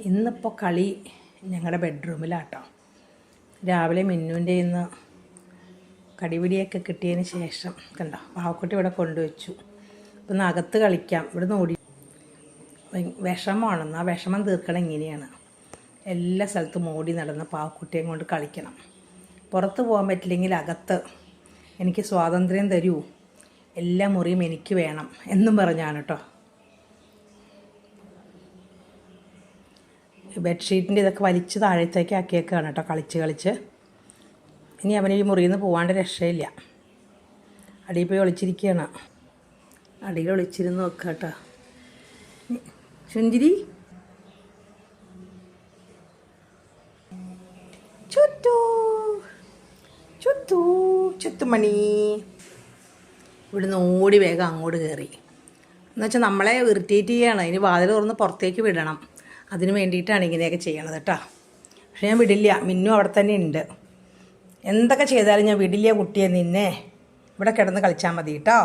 ഇന്നിപ്പോൾ കളി ഞങ്ങളുടെ ബെഡ്റൂമിലാട്ടോ. രാവിലെ മിന്നുവിൻ്റെ ഇന്ന് കടിപിടിയൊക്കെ കിട്ടിയതിന് ശേഷം കണ്ടോ പാവക്കുട്ടി ഇവിടെ കൊണ്ടുവച്ചു. അപ്പം ഇന്ന് അകത്ത് കളിക്കാം, ഇവിടുന്ന് ഓടി വിഷമമാണെന്ന്. ആ വിഷമം തീർക്കണം ഇങ്ങനെയാണ്, എല്ലാ സ്ഥലത്തും ഓടി നടന്ന് പാവക്കുട്ടിയെ കൊണ്ട് കളിക്കണം. പുറത്ത് പോകാൻ പറ്റില്ലെങ്കിൽ അകത്ത് എനിക്ക് സ്വാതന്ത്ര്യം തരൂ, എല്ലാ മുറിയും എനിക്ക് വേണം എന്നും പറഞ്ഞാണ് കേട്ടോ. ബെഡ്ഷീറ്റിൻ്റെ ഇതൊക്കെ വലിച്ച് താഴത്തേക്ക് ആക്കിയേക്കാണ് കേട്ടോ, കളിച്ച് ഇനി അവന് ഈ മുറിയിൽ നിന്ന് പോകാണ്ട് രക്ഷയില്ല. അടിയിൽ പോയി ഒളിച്ചിരിക്കുകയാണ്. അടിയിൽ ഒളിച്ചിരുന്ന് നോക്കുക കേട്ടോ. ശുഞ്ചിരി ചുറ്റു ചുറ്റു ചുറ്റുമണി ഇവിടുന്ന് ഓടി വേഗം അങ്ങോട്ട് കയറി. എന്നുവെച്ചാൽ നമ്മളെ ഇറിറ്റേറ്റ് ചെയ്യുകയാണ്. ഇനി വാതിൽ തുറന്ന് പുറത്തേക്ക് വിടണം. അതിന് വേണ്ടിയിട്ടാണ് ഇങ്ങനെയൊക്കെ ചെയ്യണത് കേട്ടോ. പക്ഷെ ഞാൻ വിടില്ല, മിന്നു അവിടെ തന്നെ ഉണ്ട്. എന്തൊക്കെ ചെയ്താലും ഞാൻ വിടില്ല കുട്ടിയെ, നിന്നെ ഇവിടെ കിടന്ന് കളിച്ചാൽ മതി കേട്ടോ.